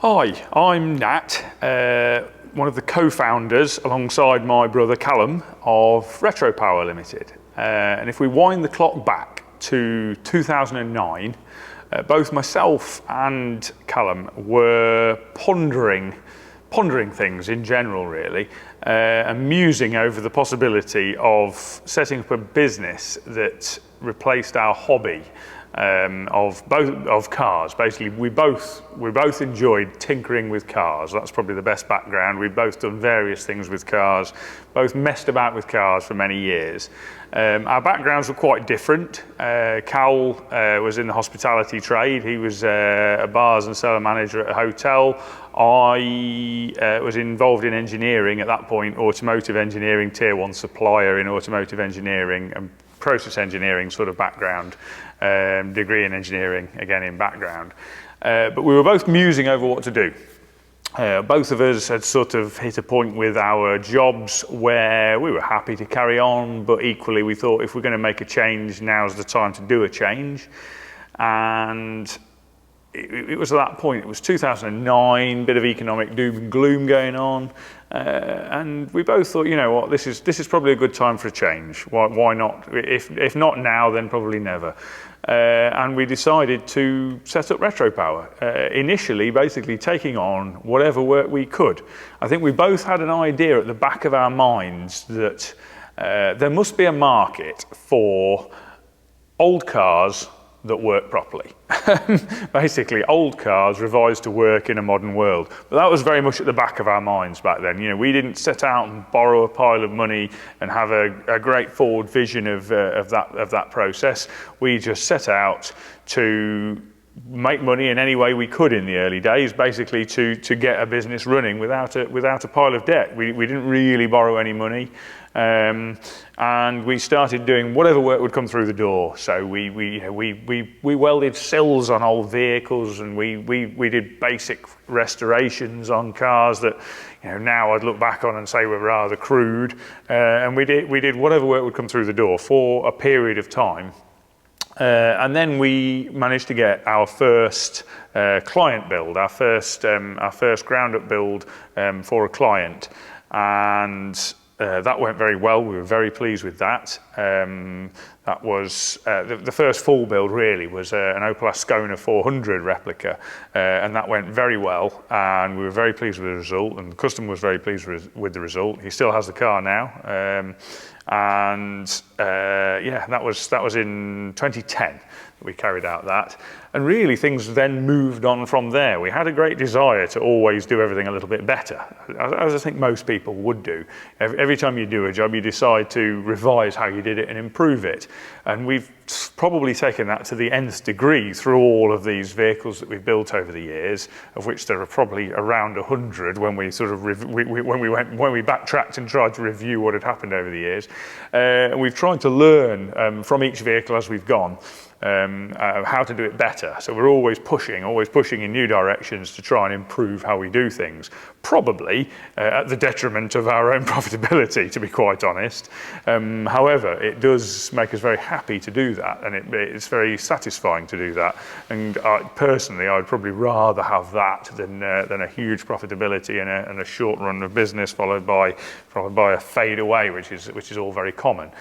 Hi, I'm Nat, one of the co-founders alongside my brother Callum of RetroPower Limited. And if we wind the clock back to 2009, both myself and Callum were pondering things in general really, and musing over the possibility of setting up a business that replaced our hobby of cars. Basically, we both enjoyed tinkering with cars. That's probably the best background. We've both done various things with cars, both messed about with cars for many years. Our backgrounds were quite different. Cal was in the hospitality trade. He was a bars and cellar manager at a hotel. I was involved in engineering at that point, automotive engineering, tier one supplier in automotive engineering and process engineering sort of background, degree in engineering again in background. But we were both musing over what to do. Both of us had sort of hit a point with our jobs where we were happy to carry on, but equally we thought if we're going to make a change, now's the time to do a change. And it was at that point, it was 2009, bit of economic doom and gloom going on, and we both thought, you know what, this is probably a good time for a change. Why not? If not now, then probably never. And we decided to set up RetroPower, initially basically taking on whatever work we could. I think we both had an idea at the back of our minds that there must be a market for old cars that work properly. Basically, old cars revised to work in a modern world. But that was very much at the back of our minds back then. You know, we didn't set out and borrow a pile of money and have a great forward vision of that process. We just set out to make money in any way we could in the early days, basically to get a business running without a pile of debt. We didn't really borrow any money. And we started doing whatever work would come through the door. So we welded sills on old vehicles, and we did basic restorations on cars that, you know, now I'd look back on and say were rather crude. And we did whatever work would come through the door for a period of time. And then we managed to get our first client build, our first ground-up build for a client, and that went very well. We were very pleased with that. That was the first full build really was an Opel Ascona 400 replica, and that went very well, and we were very pleased with the result, and the customer was very pleased with the result. He still has the car now, and yeah, that was in 2010 that we carried out that. And really things then moved on from there. We had a great desire to always do everything a little bit better, as I think most people would do. Every time you do a job, you decide to revise how you did it and improve it. And we've probably taken that to the nth degree through all of these vehicles that we've built over the years, of which there are probably around 100 when we sort of when we backtracked and tried to review what had happened over the years. And we've tried to learn from each vehicle as we've gone. How to do it better. So we're always pushing in new directions to try and improve how we do things. Probably at the detriment of our own profitability, to be quite honest. However, it does make us very happy to do that, and it's very satisfying to do that. And personally, I'd probably rather have that than a huge profitability and a short run of business followed by a fade away, which is all very common.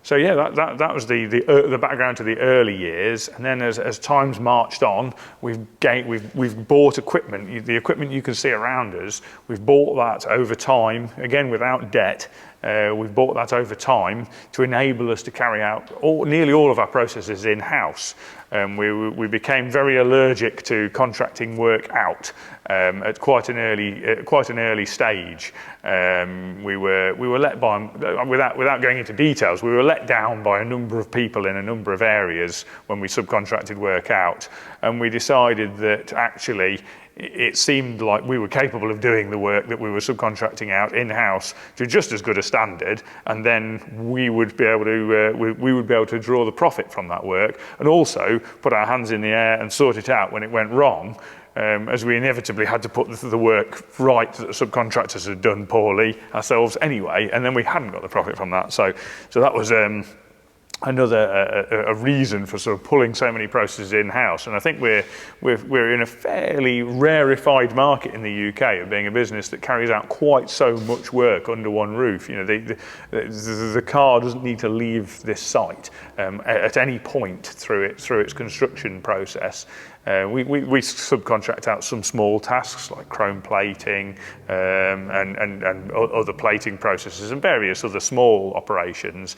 So yeah, that was the background to the early years, and then as time's marched on, we've bought equipment. The equipment you can see around us, we've bought that over time, again without debt. We've bought that over time to enable us to carry out nearly all of our processes in-house. We became very allergic to contracting work out at quite an early stage. We were let by, without going into details, we were let down by a number of people in a number of areas when we subcontracted work out, and we decided that actually it seemed like we were capable of doing the work that we were subcontracting out in-house to just as good a standard, and then we would be able to draw the profit from that work, and also put our hands in the air and sort it out when it went wrong, as we inevitably had to put the work right that the subcontractors had done poorly ourselves anyway, and then we hadn't got the profit from that. So that was a reason for sort of pulling so many processes in-house. And I think we're in a fairly rarefied market in the UK of being a business that carries out quite so much work under one roof. You know, the car doesn't need to leave this site at any point through its construction process. We subcontract out some small tasks like chrome plating and other plating processes and various other small operations,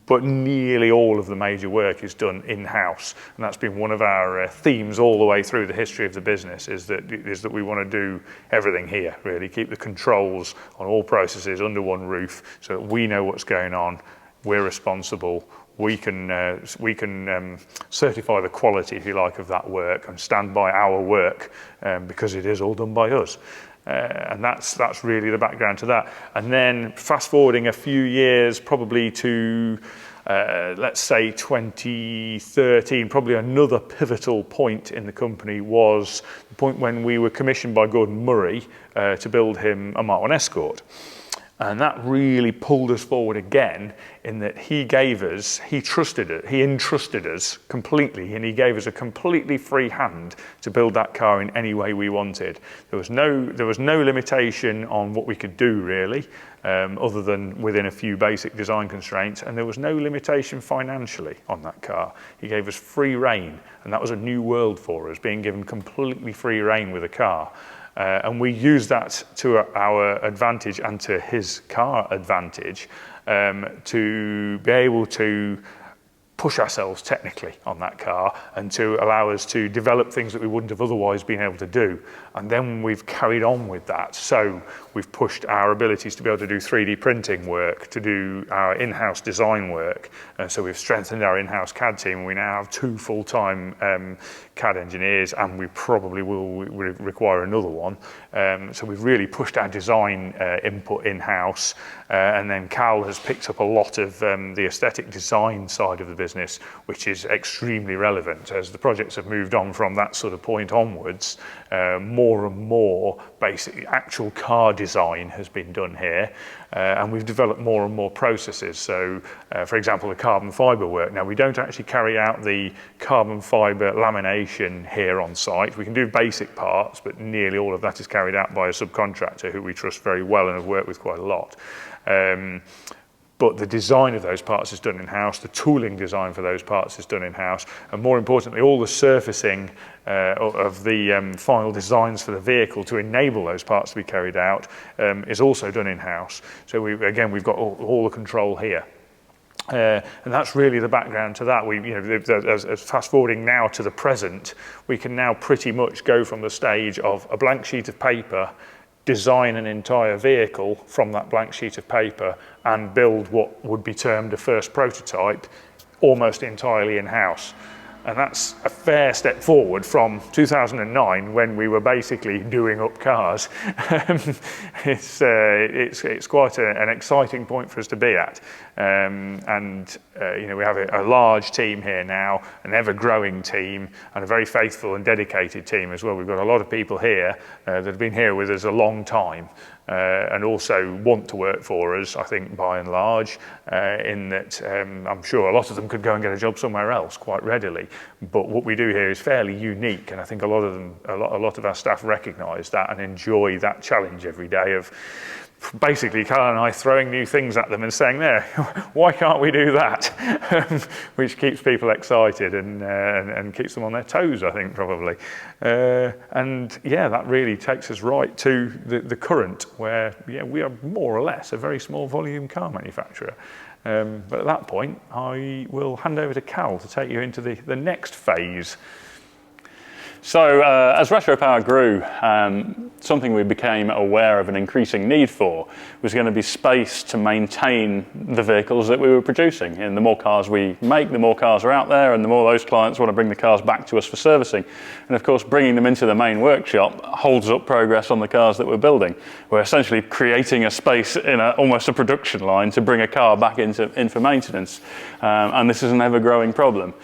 but nearly all of the major work is done in-house, and that's been one of our themes all the way through the history of the business. Is that we want to do everything here, really keep the controls on all processes under one roof, so that we know what's going on, we're responsible. We can certify the quality, if you like, of that work and stand by our work because it is all done by us. And that's really the background to that. And then fast forwarding a few years, probably to let's say 2013, probably another pivotal point in the company was the point when we were commissioned by Gordon Murray to build him a Mark 1 Escort. And that really pulled us forward again in that he entrusted us completely, and he gave us a completely free hand to build that car in any way we wanted. There was no limitation on what we could do really, other than within a few basic design constraints, and there was no limitation financially on that car. He gave us free rein, and that was a new world for us, being given completely free rein with a car. And we used that to our advantage and to his car advantage to be able to push ourselves technically on that car and to allow us to develop things that we wouldn't have otherwise been able to do. And then we've carried on with that. So we've pushed our abilities to be able to do 3D printing work, to do our in-house design work. So we've strengthened our in-house CAD team. We now have 2 full-time CAD engineers, and we probably will require another one. So we've really pushed our design input in-house. And then Cal has picked up a lot of the aesthetic design side of the business, which is extremely relevant. As the projects have moved on from that sort of point onwards, more and more basic actual car design has been done here, and we've developed more and more processes. So for example, the carbon fibre work. Now, we don't actually carry out the carbon fibre lamination here on site. We can do basic parts, but nearly all of that is carried out by a subcontractor who we trust very well and have worked with quite a lot. But the design of those parts is done in-house, the tooling design for those parts is done in-house, and more importantly, all the surfacing of the final designs for the vehicle to enable those parts to be carried out is also done in-house. So we've got all the control here. And that's really the background to that. As fast forwarding now to the present, we can now pretty much go from the stage of a blank sheet of paper, design an entire vehicle from that blank sheet of paper and build what would be termed a first prototype almost entirely in-house. And that's a fair step forward from 2009 when we were basically doing up cars. It's quite an exciting point for us to be at. We have a large team here now, an ever-growing team, and a very faithful and dedicated team as well. We've got a lot of people here that have been here with us a long time. And also want to work for us, I think, by and large, in that I'm sure a lot of them could go and get a job somewhere else quite readily. But what we do here is fairly unique, and I think a lot of our staff recognise that and enjoy that challenge every day of basically Carl and I throwing new things at them and saying, there, why can't we do that? Which keeps people excited and keeps them on their toes, I think, probably. And yeah, that really takes us right to the current, where we are more or less a very small volume car manufacturer. But at that point, I will hand over to Cal to take you into the next phase. So as Retropower grew, something we became aware of an increasing need for was going to be space to maintain the vehicles that we were producing. And the more cars we make, the more cars are out there, and the more those clients want to bring the cars back to us for servicing. And of course, bringing them into the main workshop holds up progress on the cars that we're building. We're essentially creating a space in almost a production line to bring a car back in for maintenance. And this is an ever-growing problem.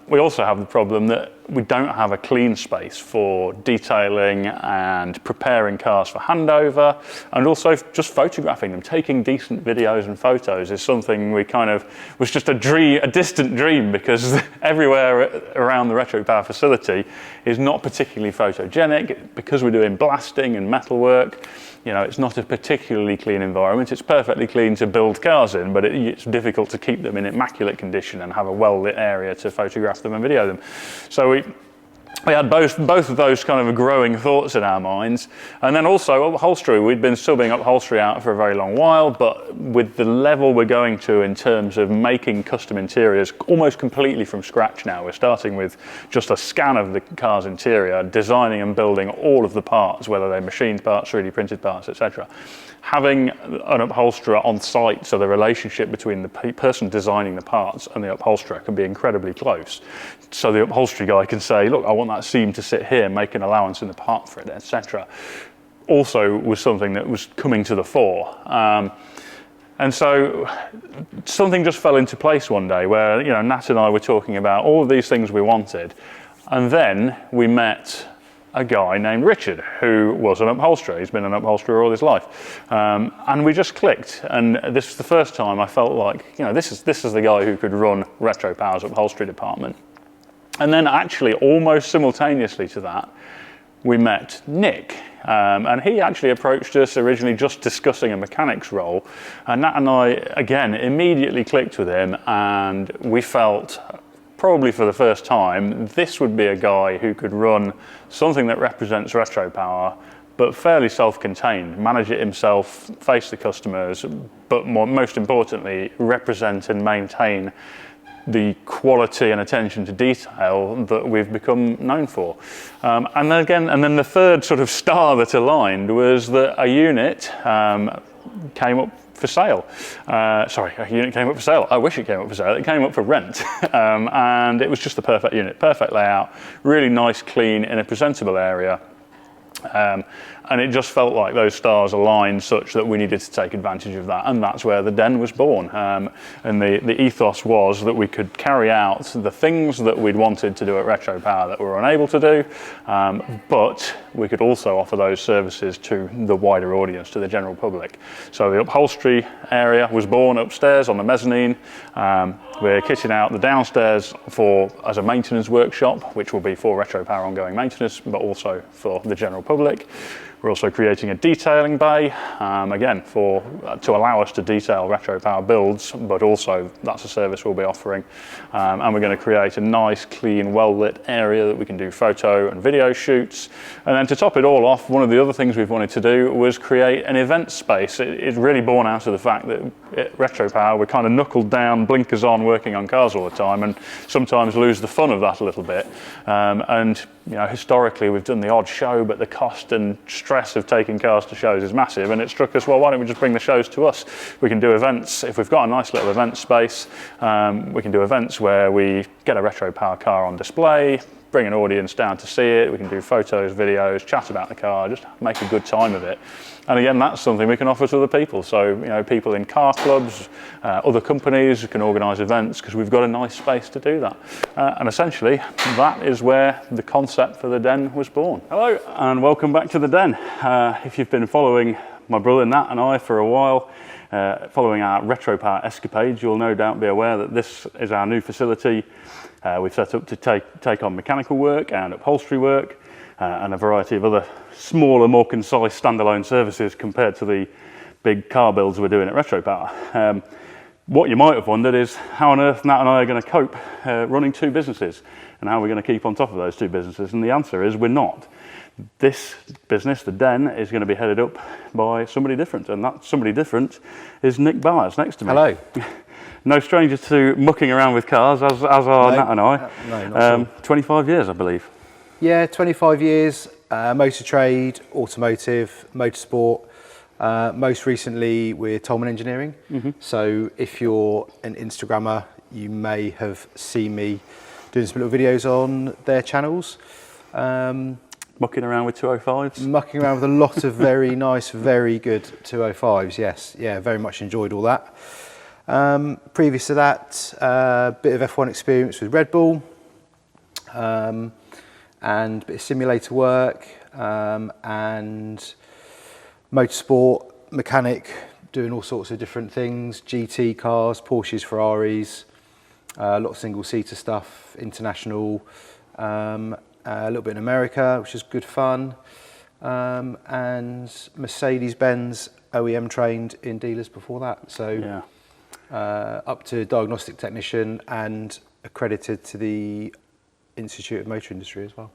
We also have the problem that we don't have a clean space for detailing and preparing cars for handover, and also just photographing them. Taking decent videos and photos is something we kind of was just a distant dream, because everywhere around the Retro Power facility is not particularly photogenic because we're doing blasting and metalwork. You know, it's not a particularly clean environment. It's perfectly clean to build cars in, but it's difficult to keep them in immaculate condition and have a well-lit area to photograph them and video them. So we had both of those kind of growing thoughts in our minds. And then also upholstery. We'd been subbing upholstery out for a very long while, but with the level we're going to in terms of making custom interiors almost completely from scratch now. We're starting with just a scan of the car's interior, designing and building all of the parts, whether they're machined parts, 3D printed parts, etc. Having an upholsterer on site, so the relationship between the person designing the parts and the upholsterer can be incredibly close. So the upholstery guy can say, look, I want that seam to sit here, make an allowance in the part for it, etc. Also was something that was coming to the fore. And so something just fell into place one day where, you know, Nat and I were talking about all of these things we wanted. And then we met a guy named Richard, who was an upholsterer. He's been an upholsterer all his life. And we just clicked. And this was the first time I felt like, you know, this is the guy who could run Retro Power's upholstery department. And then actually almost simultaneously to that, we met Nick. And he actually approached us originally just discussing a mechanics role. And Nat and I, again, immediately clicked with him, and we felt, probably for the first time, this would be a guy who could run something that represents Retro Power, but fairly self-contained, manage it himself, face the customers, but most importantly, represent and maintain the quality and attention to detail that we've become known for. And then the third sort of star that aligned was that a unit came up for sale. A unit came up for sale. I wish it came up for sale. It came up for rent. And it was just the perfect unit, perfect layout, really nice, clean, in a presentable area. And it just felt like those stars aligned such that we needed to take advantage of that, and that's where the Den was born. And the ethos was that we could carry out the things that we'd wanted to do at Retro Power that we were unable to do, but we could also offer those services to the wider audience, to the general public. So the upholstery area was born upstairs on the mezzanine. We're kitting out the downstairs as a maintenance workshop, which will be for Retro Power ongoing maintenance, but also for the general public. We're also creating a detailing bay, again, to allow us to detail Retro Power builds, but also that's a service we'll be offering. And we're going to create a nice, clean, well-lit area that we can do photo and video shoots. And then to top it all off, one of the other things we've wanted to do was create an event space. It's really born out of the fact that at Retro Power, we're kind of knuckled down, blinkers on, working on cars all the time, and sometimes lose the fun of that a little bit. And you know, historically, we've done the odd show, but the cost and stress of taking cars to shows is massive, and it struck us, well, why don't we just bring the shows to us? We can do events. If we've got a nice little event space, we can do events where we get a Retro Power car on display, bring an audience down to see it, we can do photos, videos, chat about the car, just make a good time of it. And again, that's something we can offer to other people. So, you know, people in car clubs, other companies can organise events, because we've got a nice space to do that. And essentially, that is where the concept for the Den was born. Hello, and welcome back to the Den. If you've been following my brother Nat and I for a while, following our Retro Power escapades, you'll no doubt be aware that this is our new facility. We've set up to take on mechanical work and upholstery work, and a variety of other smaller, more concise standalone services compared to the big car builds we're doing at Retro Power. What you might have wondered is how on earth Nat and I are going to cope running two businesses, and how we're going to keep on top of those two businesses, and the answer is we're not. This business, the Den, is going to be headed up by somebody different, and that somebody different is Nick Byers next to me. Hello. No stranger to mucking around with cars, as are Nat and I. No, not at all. 25 years, I believe. Yeah, 25 years, motor trade, automotive, motorsport. Most recently with Tolman Engineering. Mm-hmm. So if you're an Instagrammer, you may have seen me doing some little videos on their channels. Mucking around with 205s? Mucking around with a lot of very nice, very good 205s, yes. Yeah, very much enjoyed all that. Previous to that, a bit of F1 experience with Red Bull. and a bit of simulator work, and motorsport, mechanic, doing all sorts of different things, GT cars, Porsches, Ferraris, a lot of single-seater stuff, international, a little bit in America, which is good fun, and Mercedes-Benz OEM trained in dealers before that. So up to diagnostic technician and accredited to the Institute of Motor Industry as well.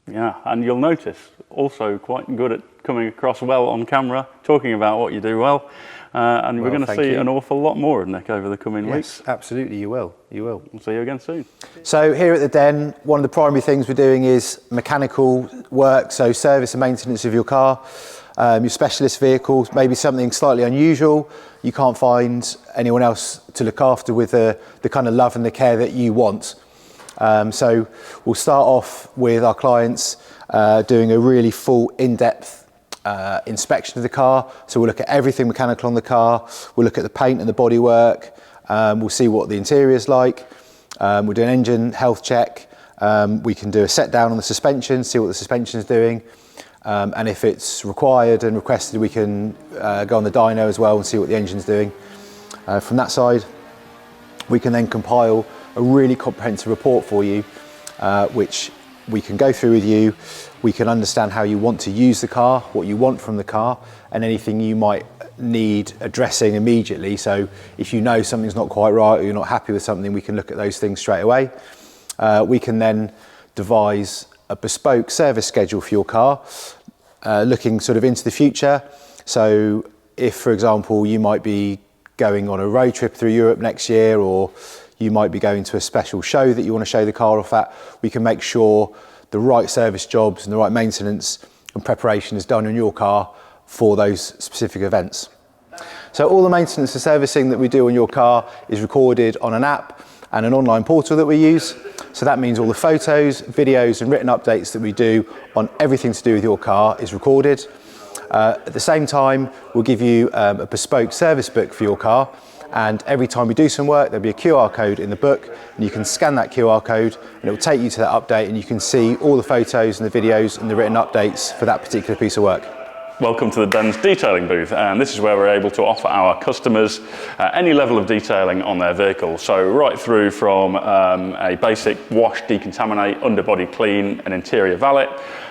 Yeah, and you'll notice also quite good at coming across well on camera, talking about what you do well, and we're going to see an awful lot more of Nick over the coming weeks. Absolutely, you will. We'll see you again soon. So here at the Den, one of the primary things we're doing is mechanical work, so service and maintenance of your car, your specialist vehicles, maybe something slightly unusual. You can't find anyone else to look after with the kind of love and the care that you want. So we'll start off with our clients doing a really full in-depth inspection of the car. So we'll look at everything mechanical on the car, we'll look at the paint and the bodywork, we'll see what the interior is like, we'll do an engine health check, we can do a set down on the suspension, see what the suspension is doing, and if it's required and requested, we can go on the dyno as well and see what the engine's doing. From that side, we can then compile a really comprehensive report for you, which we can go through with you. We can understand how you want to use the car, what you want from the car, and anything you might need addressing immediately. So if you know something's not quite right or you're not happy with something, we can look at those things straight away. We can then devise a bespoke service schedule for your car, looking sort of into the future. So if, for example, you might be going on a road trip through Europe next year, or you might be going to a special show that you want to show the car off at, we can make sure the right service jobs and the right maintenance and preparation is done on your car for those specific events. So all the maintenance and servicing that we do on your car is recorded on an app and an online portal that we use. So that means all the photos, videos and written updates that we do on everything to do with your car is recorded. At the same time, we'll give you a bespoke service book for your car, and every time we do some work, there'll be a QR code in the book, and you can scan that QR code and it will take you to that update, and you can see all the photos and the videos and the written updates for that particular piece of work. Welcome to the Den's detailing booth, and this is where we're able to offer our customers any level of detailing on their vehicle. So right through from a basic wash, decontaminate, underbody clean and interior valet,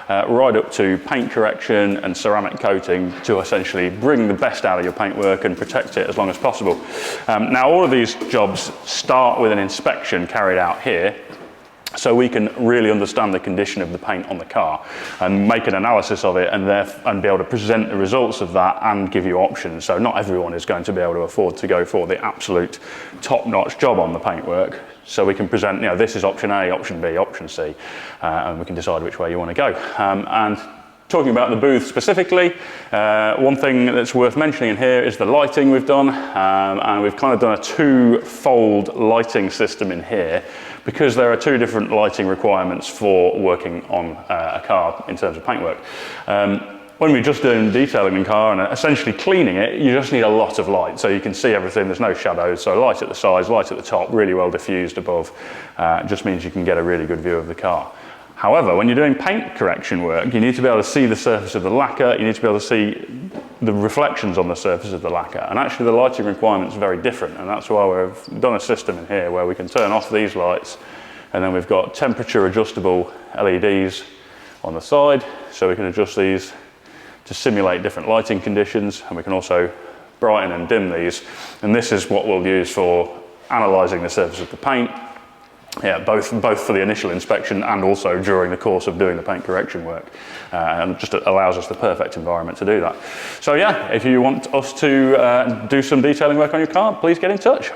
right up to paint correction and ceramic coating to essentially bring the best out of your paintwork and protect it as long as possible. Now all of these jobs start with an inspection carried out here, so we can really understand the condition of the paint on the car and make an analysis of it, and be able to present the results of that and give you options. So not everyone is going to be able to afford to go for the absolute top-notch job on the paintwork. So we can present, you know, this is option A, option B, option C, and we can decide which way you want to go. And talking about the booth specifically, one thing that's worth mentioning in here is the lighting we've done, and we've kind of done a two-fold lighting system in here, because there are two different lighting requirements for working on a car in terms of paintwork. When we're just doing detailing in the car and essentially cleaning it, you just need a lot of light, so you can see everything, there's no shadows, so light at the sides, light at the top, really well diffused above, just means you can get a really good view of the car. However, when you're doing paint correction work, you need to be able to see the surface of the lacquer, you need to be able to see the reflections on the surface of the lacquer, and actually the lighting requirement is very different, and that's why we've done a system in here where we can turn off these lights, and then we've got temperature adjustable LEDs on the side, so we can adjust these to simulate different lighting conditions, and we can also brighten and dim these, and this is what we'll use for analysing the surface of the paint. Yeah, both for the initial inspection and also during the course of doing the paint correction work, and just allows us the perfect environment to do that. So yeah, if you want us to do some detailing work on your car, please get in touch.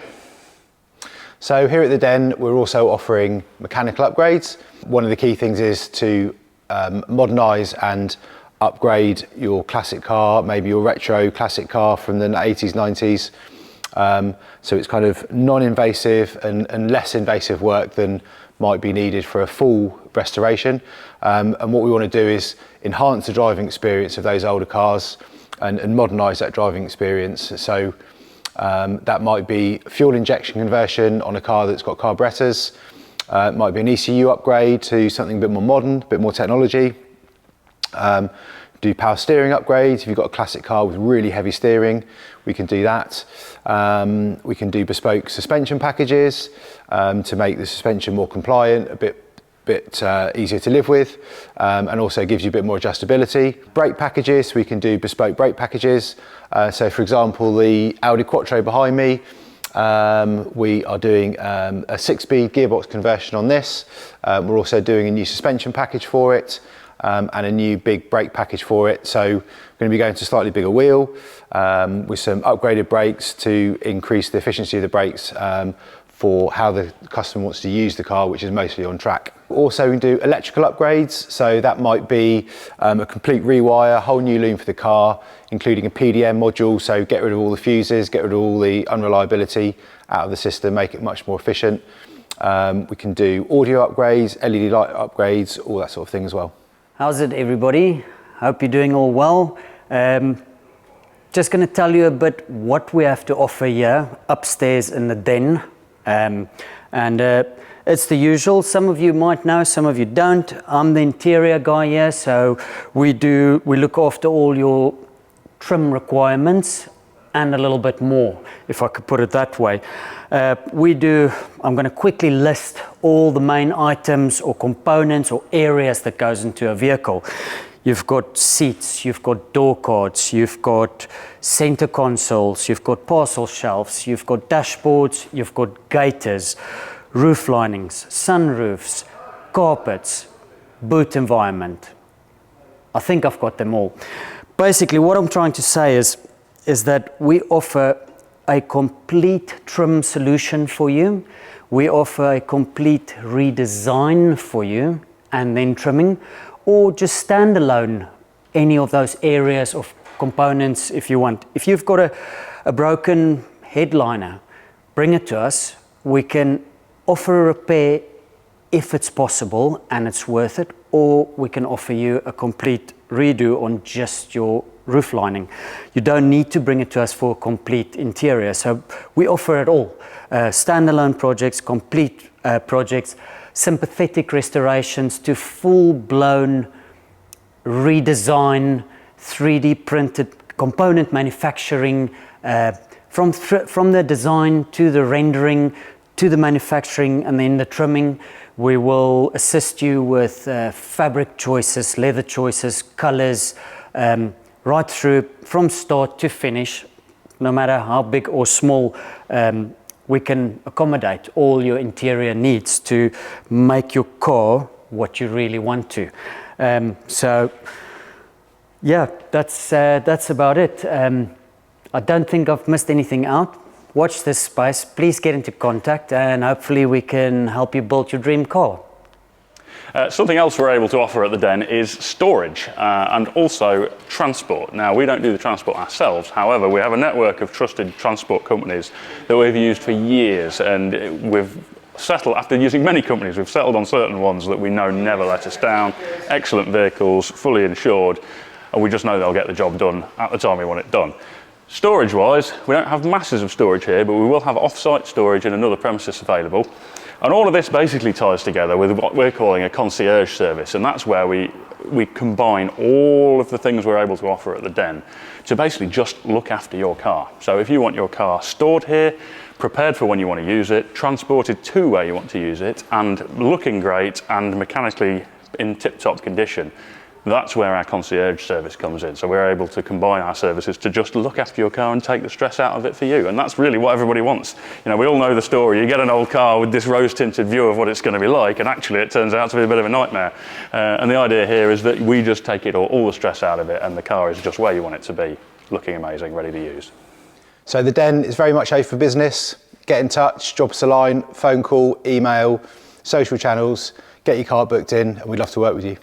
So here at the Den, we're also offering mechanical upgrades. One of the key things is to modernise and upgrade your classic car, maybe your retro classic car from the 80s, 90s. So it's kind of non-invasive and less invasive work than might be needed for a full restoration. And what we want to do is enhance the driving experience of those older cars and modernise that driving experience. So that might be fuel injection conversion on a car that's got carburetors. It might be an ECU upgrade to something a bit more modern, a bit more technology. Do power steering upgrades. If you've got a classic car with really heavy steering, we can do that. We can do bespoke suspension packages to make the suspension more compliant, a bit easier to live with, and also gives you a bit more adjustability. Brake packages, we can do bespoke brake packages. So for example, the Audi Quattro behind me, we are doing a 6-speed gearbox conversion on this. We're also doing a new suspension package for it. And a new big brake package for it. So we're going to be going to a slightly bigger wheel with some upgraded brakes to increase the efficiency of the brakes for how the customer wants to use the car, which is mostly on track. Also, we can do electrical upgrades. So that might be a complete rewire, a whole new loom for the car, including a PDM module. So get rid of all the fuses, get rid of all the unreliability out of the system, make it much more efficient. We can do audio upgrades, LED light upgrades, all that sort of thing as well. How's it, everybody? Hope you're doing all well. Just going to tell you a bit what we have to offer here upstairs in the den. It's the usual. Some of you might know, some of you don't. I'm the interior guy here, so we look after all your trim requirements and a little bit more, if I could put it that way. I'm going to quickly list all the main items or components or areas that goes into a vehicle. You've got seats, you've got door cards, you've got center consoles, you've got parcel shelves, you've got dashboards, you've got gaiters, roof linings, sunroofs, carpets, boot environment. I think I've got them all. Basically, what I'm trying to say is that we offer a complete trim solution for you. We offer a complete redesign for you and then trimming, or just standalone any of those areas of components if you want. If you've got a broken headliner, bring it to us. We can offer a repair if it's possible and it's worth it, or we can offer you a complete redo on just your roof lining. You don't need to bring it to us for a complete interior. So we offer it all. Standalone projects, complete projects, sympathetic restorations to full-blown redesign, 3D printed component manufacturing, from the design to the rendering to the manufacturing and then the trimming. We will assist you with fabric choices, leather choices, colors, right through from start to finish. No matter how big or small, we can accommodate all your interior needs to make your car what you really want to. So yeah, that's about it. I don't think I've missed anything out. Watch this space, please get into contact, and hopefully we can help you build your dream car. Something else we're able to offer at the Den is storage and also transport. Now, we don't do the transport ourselves. However, we have a network of trusted transport companies that we've used for years, and we've settled, after using many companies, we've settled on certain ones that we know never let us down. Excellent vehicles, fully insured, and we just know they'll get the job done at the time we want it done. Storage-wise, we don't have masses of storage here, but we will have off-site storage in another premises available. And all of this basically ties together with what we're calling a concierge service, and that's where we combine all of the things we're able to offer at the Den to basically just look after your car. So if you want your car stored here, prepared for when you want to use it, transported to where you want to use it, and looking great and mechanically in tip-top condition, that's where our concierge service comes in. So we're able to combine our services to just look after your car and take the stress out of it for you. And that's really what everybody wants. You know, we all know the story. You get an old car with this rose-tinted view of what it's going to be like, and actually it turns out to be a bit of a nightmare. And the idea here is that we just take it all the stress out of it, and the car is just where you want it to be, looking amazing, ready to use. So the Den is very much open for business. Get in touch, drop us a line, phone call, email, social channels, get your car booked in, and we'd love to work with you.